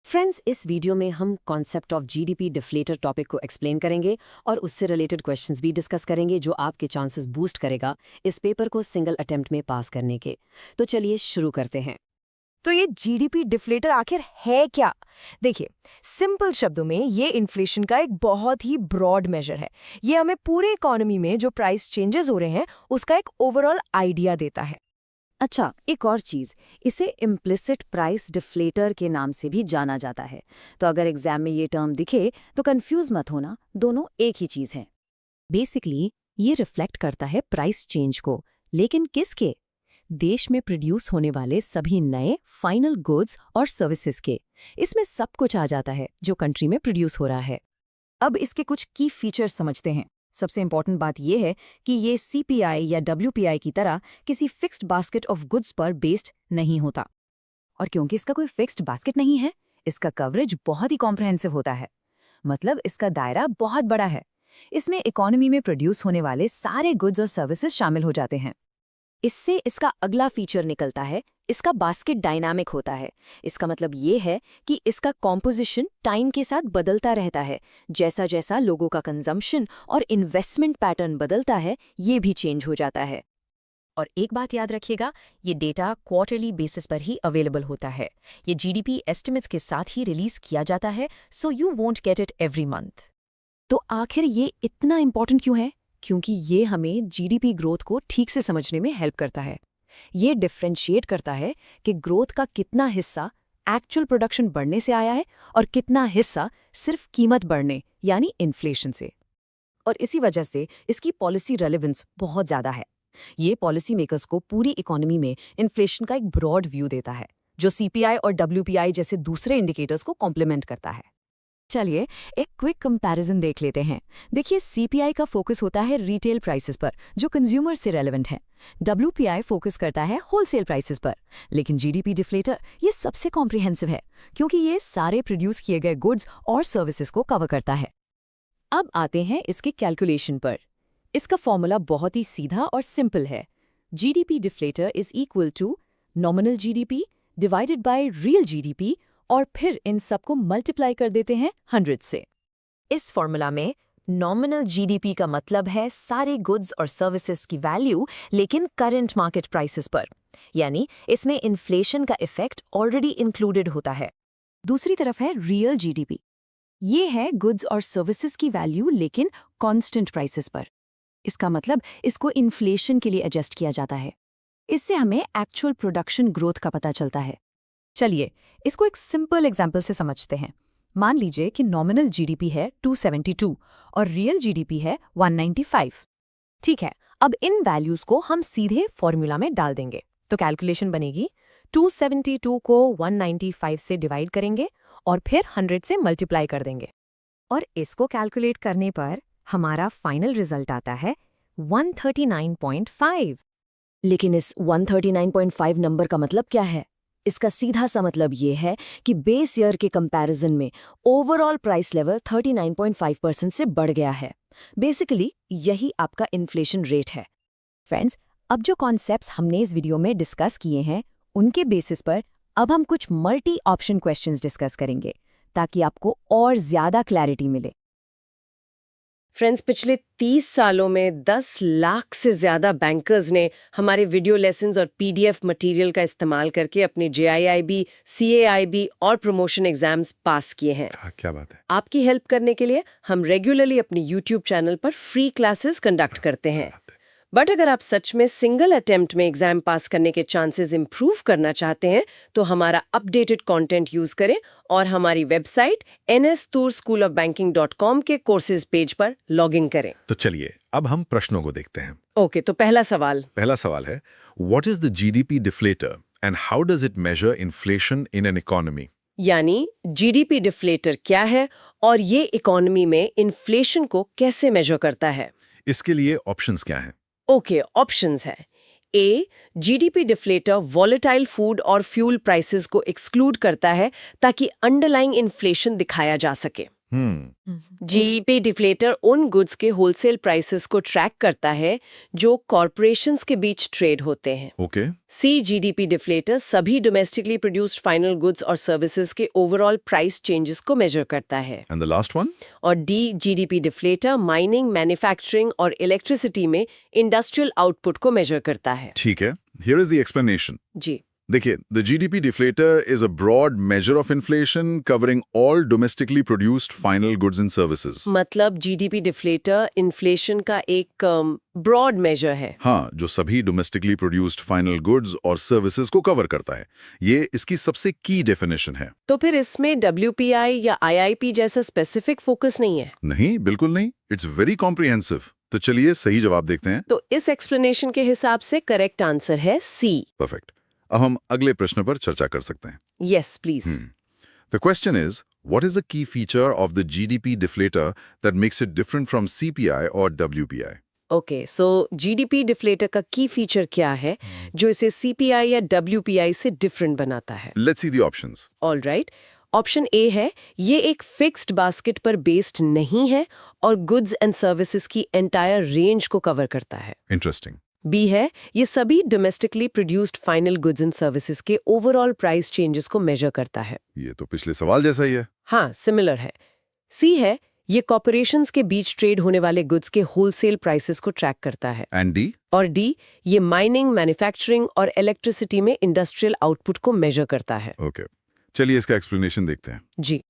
Friends, इस video में हम concept of GDP deflator topic को एक्सप्लेन करेंगे और उससे रिलेटेड क्वेश्चंस भी डिस्कस करेंगे जो आपके चांसेस बूस्ट करेगा इस पेपर को सिंगल अटेम्प्ट में पास करने के। तो चलिए शुरू करते हैं। तो ये जीडीपी डिफ्लेटर आखिर है क्या? देखिए, सिंपल शब्दों में ये इन्फ्लेशन का एक बहुत ही ब्रॉड मेजर है। ये हमें पूरे इकोनॉमी में जो प्राइस चेंजेस हो रहे हैं उसका एक ओवरऑल आइडिया देता है। अच्छा, एक और चीज, इसे इम्प्लिसिट प्राइस डिफ्लेटर के नाम से भी जाना जाता है। तो अगर एग्जाम में ये टर्म दिखे तो कंफ्यूज मत होना, दोनों एक ही चीज है। बेसिकली ये रिफ्लेक्ट करता है प्राइस चेंज को, लेकिन किसके? देश में प्रोड्यूस होने वाले सभी नए फाइनल गुड्स और सर्विसेज के। इसमें सब कुछ आ जाता है जो कंट्री में प्रोड्यूस हो रहा है। अब इसके कुछ की फीचर्स समझते हैं। सबसे इंपॉर्टेंट बात यह है कि ये सीपीआई या डब्ल्यूपीआई की तरह किसी फिक्स्ड बास्केट ऑफ गुड्स पर बेस्ड नहीं होता। और क्योंकि इसका कोई फिक्स्ड बास्केट नहीं है, इसका कवरेज बहुत ही कॉम्प्रहेंसिव होता है। मतलब इसका दायरा बहुत बड़ा है। इसमें इकोनॉमी में प्रोड्यूस होने वाले सारे गुड्स और सर्विसेज शामिल हो जाते हैं। इससे इसका अगला फीचर निकलता है, इसका बास्केट डायनामिक होता है। इसका मतलब ये है कि इसका कॉम्पोजिशन टाइम के साथ बदलता रहता है। जैसा जैसा लोगों का कंजम्पशन और इन्वेस्टमेंट पैटर्न बदलता है, ये भी चेंज हो जाता है। और एक बात याद रखिएगा, ये डेटा क्वार्टरली बेसिस पर ही अवेलेबल होता है। ये जीडीपी एस्टिमेट्स के साथ ही रिलीज किया जाता है, so you won't get it every month. तो आखिर ये इतना इंपॉर्टेंट क्यों है? क्योंकि ये हमें जीडीपी ग्रोथ को ठीक से समझने में हेल्प करता है। ये डिफ्रेंशिएट करता है कि ग्रोथ का कितना हिस्सा एक्चुअल प्रोडक्शन बढ़ने से आया है और कितना हिस्सा सिर्फ कीमत बढ़ने यानी इन्फ्लेशन से। और इसी वजह से इसकी पॉलिसी रेलेवेंस बहुत ज़्यादा है। ये पॉलिसी मेकर्स को पूरी इकोनॉमी में इन्फ्लेशन का एक ब्रॉड व्यू देता है, जो सीपीआई और डब्ल्यूपीआई जैसे दूसरे इंडिकेटर्स को कॉम्प्लीमेंट करता है। चलिए एक क्विक कंपैरिजन देख लेते हैं। देखिए, सीपीआई का फोकस होता है रिटेल प्राइसेस पर, जो कंज्यूमर से रेलेवेंट है। डब्ल्यूपीआई फोकस करता है होलसेल प्राइसेस पर। लेकिन जीडीपी डिफ्लेटर ये सबसे कॉम्प्रिहेंसिव है, क्योंकि ये सारे प्रोड्यूस किए गए गुड्स और सर्विसेज को कवर करता है। अब आते हैं इसके कैलकुलेशन पर। इसका फॉर्मूला बहुत ही सीधा और सिंपल है। GDP deflator is equal to nominal GDP divided by real GDP, और फिर इन सबको मल्टीप्लाई कर देते हैं 100 से। इस फॉर्मूला में नॉमिनल जीडीपी का मतलब है सारे गुड्स और सर्विसेज की वैल्यू, लेकिन करंट मार्केट प्राइसेस पर, यानी इसमें इन्फ्लेशन का इफेक्ट ऑलरेडी इंक्लूडेड होता है। दूसरी तरफ है रियल जीडीपी। ये है गुड्स और सर्विसेज की वैल्यू लेकिन कांस्टेंट प्राइसेस पर। इसका मतलब इसको इन्फ्लेशन के लिए एडजस्ट किया जाता है। इससे हमें एक्चुअल प्रोडक्शन ग्रोथ का पता चलता है। चलिए इसको एक सिंपल एग्जाम्पल से समझते हैं। मान लीजिए कि नॉमिनल जीडीपी है 272 और रियल जीडीपी है 195। ठीक है, अब इन वैल्यूज को हम सीधे फॉर्मूला में डाल देंगे। तो कैलकुलेशन बनेगी 272 को 195 से डिवाइड करेंगे और फिर 100 से मल्टीप्लाई कर देंगे। और इसको कैलकुलेट करने पर हमारा फाइनल रिजल्ट आता है 139.5। लेकिन इस 139.5 नंबर का मतलब क्या है? इसका सीधा सा मतलब ये है कि बेस ईयर के कंपैरिजन में ओवरऑल प्राइस लेवल 39.5% से बढ़ गया है। बेसिकली यही आपका इन्फ्लेशन रेट है। फ्रेंड्स, अब जो कॉन्सेप्ट्स हमने इस वीडियो में डिस्कस किए हैं, उनके बेसिस पर अब हम कुछ मल्टी ऑप्शन क्वेश्चंस डिस्कस करेंगे ताकि आपको और ज्यादा क्लैरिटी मिले। फ्रेंड्स, पिछले 30 सालों में 10 लाख से ज़्यादा बैंकर्स ने हमारे वीडियो लेसन्स और पीडीएफ मटेरियल का इस्तेमाल करके अपने जेआईआईबी, सीएआईबी और प्रमोशन एग्जाम्स पास किए हैं। क्या बात है। आपकी हेल्प करने के लिए हम रेगुलरली अपने यूट्यूब चैनल पर फ्री क्लासेस कंडक्ट करते हैं। बट अगर आप सच में सिंगल अटेम्प्ट में एग्जाम पास करने के चांसेस इंप्रूव करना चाहते हैं तो हमारा अपडेटेड कंटेंट यूज करें और हमारी वेबसाइट nstorschoolofbanking.com के कोर्सेज पेज पर लॉग इन करें। तो चलिए अब हम प्रश्नों को देखते हैं। ओके, तो पहला सवाल है, what is the GDP deflator and how does it measure inflation in an economy? यानी जीडीपी डिफ्लेटर क्या है और ये इकोनॉमी में इन्फ्लेशन को कैसे मेजर करता है। इसके लिए ऑप्शंस क्या हैं? ओके, ऑप्शंस है। A, GDP deflator volatile food और फ्यूल प्राइसेस को एक्सक्लूड करता है ताकि अंडरलाइंग इन्फ्लेशन दिखाया जा सके। जीडीपी डिफ्लेटर उन गुड्स के होलसेल प्राइसेस को ट्रैक करता है जो कॉरपोरेशंस के बीच ट्रेड होते हैं। ओके सी जीडीपी डिफ्लेटर सभी डोमेस्टिकली प्रोड्यूस्ड फाइनल गुड्स और सर्विसेज के ओवरऑल प्राइस चेंजेस को मेजर करता है। And the last one? और D GDP deflator mining, manufacturing और इलेक्ट्रिसिटी में इंडस्ट्रियल आउटपुट को मेजर करता है। ठीक है, हियर इज द एक्सप्लेनेशन। जी देखिए, the GDP deflator is a broad measure of inflation covering all domestically produced final goods and services. मतलब जीडीपी डिफ्लेटर इन्फ्लेशन का एक ब्रॉड मेजर है। हाँ, जो सभी domestically produced final goods और services को कवर करता है। ये इसकी सबसे की डेफिनेशन है। तो फिर इसमें WPI या IIP जैसा स्पेसिफिक फोकस नहीं है? नहीं, बिल्कुल नहीं। It's very comprehensive. तो चलिए सही जवाब देखते हैं। तो इस एक्सप्लेनेशन के हिसाब से करेक्ट आंसर है सी। परफेक्ट। अब हम अगले प्रश्न पर चर्चा कर सकते हैं। Yes please. The question is, what is the key feature of the GDP deflator that makes it different from CPI or WPI? Okay, so GDP deflator का की फीचर क्या है जो इसे सीपीआई या WPI से डिफरेंट बनाता है? Let's see the options. All right, option A है ये एक फिक्स्ड बास्केट पर बेस्ड नहीं है और गुड्स एंड सर्विसेज की एंटायर रेंज को कवर करता है। Interesting. बी है ये सभी domestically produced final goods and services के ओवरऑल प्राइस चेंजेस को मेजर करता है। ये तो पिछले सवाल जैसा ही है। हाँ, सिमिलर है। सी है ये कॉर्पोरेशंस के बीच ट्रेड होने वाले गुड्स के होलसेल प्राइसेस को ट्रैक करता है। And D? और डी ये माइनिंग, मैन्युफैक्चरिंग और इलेक्ट्रिसिटी में इंडस्ट्रियल आउटपुट को मेजर करता है। Okay. चलिए इसका एक्सप्लेनेशन देखते हैं। जी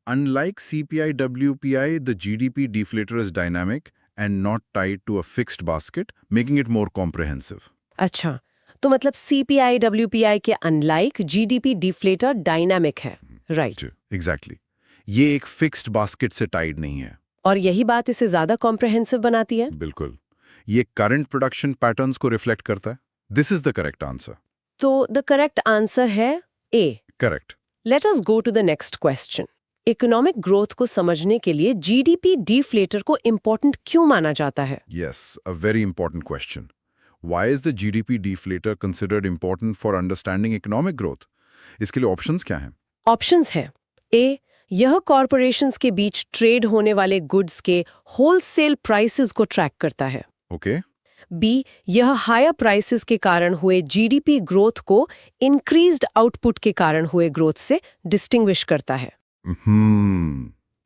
Unlike CPI, WPI, the GDP deflator is dynamic and not tied to a fixed basket, making it more comprehensive. अच्छा, तो मतलब सीपीआई WPI के अनलाइक जीडीपी डिफ्लेटर डायनामिक है, राइट? Exactly. ये एक फिक्स्ड बास्केट से टाइड नहीं है। और यही बात इसे ज्यादा कॉम्प्रहेंसिव बनाती है। बिल्कुल। ये करंट प्रोडक्शन पैटर्न्स को रिफ्लेक्ट करता है। This is the correct answer. तो द करेक्ट आंसर है A. Correct. Let us go to the next question. Economic growth को समझने के लिए जीडीपी डिफ्लेटर को इम्पोर्टेंट क्यों माना जाता है? Yes, a very important question. Why is the GDP deflator considered important for understanding economic growth? इसके लिए ऑप्शंस क्या हैं? ऑप्शंस हैं। ए, यह कॉरपोरेशंस के बीच ट्रेड होने वाले गुड्स के होलसेल प्राइसेस को ट्रैक करता है। ओके। बी, यह हायर प्राइसेस के कारण हुए जीडीपी ग्रोथ को इंक्रीज्ड आउटपुट के कारण हुए ग्रोथ से डिस्टिंग्विश करता है।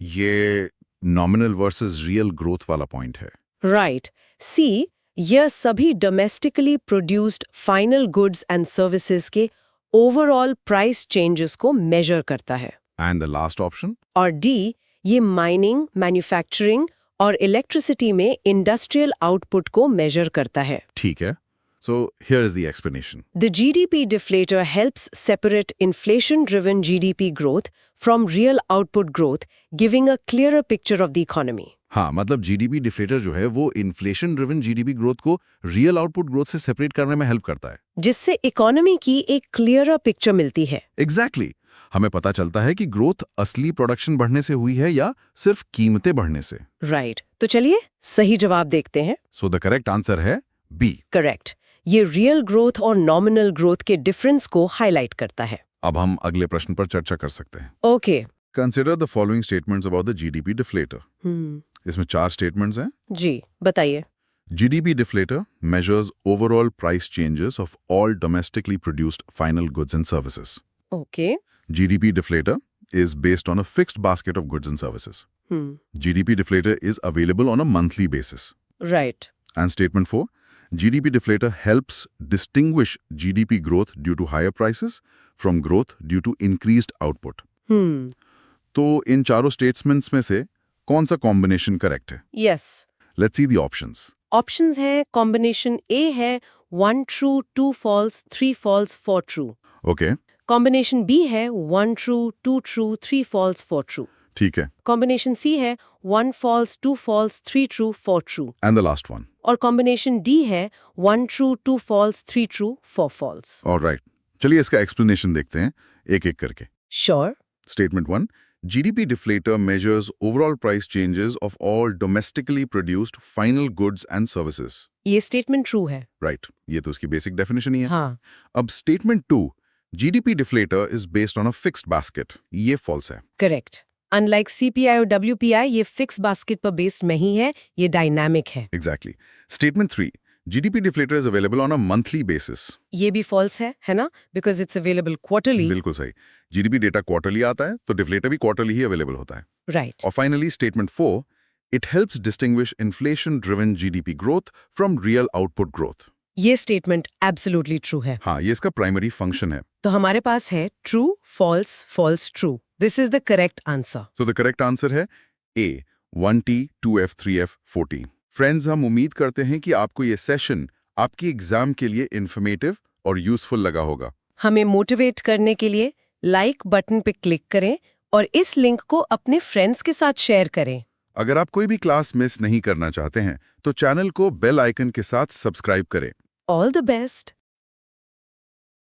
ये नॉमिनल वर्सेस रियल ग्रोथ वाला पॉइंट है। राइट। सी, यह सभी domestically produced final goods and services के ओवरऑल प्राइस चेंजेस को मेजर करता है। And the last option? और डी, ये माइनिंग, मैन्युफैक्चरिंग और इलेक्ट्रिसिटी में इंडस्ट्रियल आउटपुट को मेजर करता है। ठीक है। So here is the explanation. The GDP deflator helps separate inflation-driven GDP growth from real output growth, giving a clearer picture of the economy. हाँ, मतलब जीडीपी डिफ्लेटर जो है वो इन्फ्लेशन ड्रिवन जीडीपी ग्रोथ को रियल आउटपुट ग्रोथ से separate करने में help करता है। जिससे इकोनॉमी की एक क्लियरर पिक्चर मिलती है। एग्जैक्टली। हमें पता चलता है कि ग्रोथ असली प्रोडक्शन बढ़ने से हुई है या सिर्फ कीमतें बढ़ने से। राइट। तो चलिए सही जवाब देखते हैं। सो द करेक्ट आंसर है बी। करेक्ट। ये रियल ग्रोथ और नॉमिनल ग्रोथ के डिफरेंस को हाईलाइट करता है। अब हम अगले प्रश्न पर चर्चा कर सकते हैं। Okay. Consider the following statements about the GDP deflator. इसमें 4 स्टेटमेंट्स हैं। जी बताइए। GDP deflator measures overall price changes of all domestically produced final goods and services. Okay. GDP deflator is based on a fixed basket of goods and services. GDP deflator is available on a monthly basis. Right. And statement 4, GDP deflator helps distinguish GDP growth due to higher prices from growth due to increased output. तो इन चारों statements में से कौन सा combination correct है? Yes. Let's see the options. Options है, combination A है 1 true 2 false 3 false 4 true. Okay, combination B है 1 ट्रू 2 ट्रू 3 फॉल्स 4 ट्रू। ठीक है. कॉम्बिनेशन सी है 1 false 2 false 3 true 4 true. And the last one. और combination D है 1 true 2 false 3 true 4 false. All right. चलिए इसका explanation देखते हैं एक-एक करके. Sure. Statement 1, GDP deflator measures overall price changes of all domestically produced final goods and services. ये statement true है। Right. ये तो उसकी बेसिक डेफिनेशन ही है. हाँ। अब statement 2, GDP deflator is based on a fixed basket. ये false है. करेक्ट। अनलाइक CPI और WPI, ये फिक्स बास्केट पर बेस्ड नहीं है, ये डायनामिक है। Exactly. Statement 3. GDP deflator is available on a monthly basis. ये भी फॉल्स है ना? Because it's available quarterly. बिल्कुल सही। GDP डेटा क्वार्टरली आता है, तो डिफ्लेटर भी क्वार्टरली ही अवेलेबल होता है। राइट। और finally statement 4. It helps distinguish inflation-driven GDP growth from real output growth. ये स्टेटमेंट एब्सोल्युटली ट्रू है। हाँ, ये इसका प्राइमरी फंक्शन है। तो हमारे पास है true, false, false, true. This is the correct answer. So the correct answer है A. 1T, 2F, 3F, 4T. Friends, हम उम्मीद करते हैं कि आपको ये सेशन आपकी एग्जाम के लिए इन्फॉर्मेटिव और यूजफुल लगा होगा। हमें मोटिवेट करने के लिए लाइक बटन पे क्लिक करें और इस लिंक को अपने फ्रेंड्स के साथ शेयर करें। अगर आप कोई भी क्लास मिस नहीं करना चाहते हैं, तो चैनल को बेल आइकन के साथ सब्सक्राइब करें। All the best.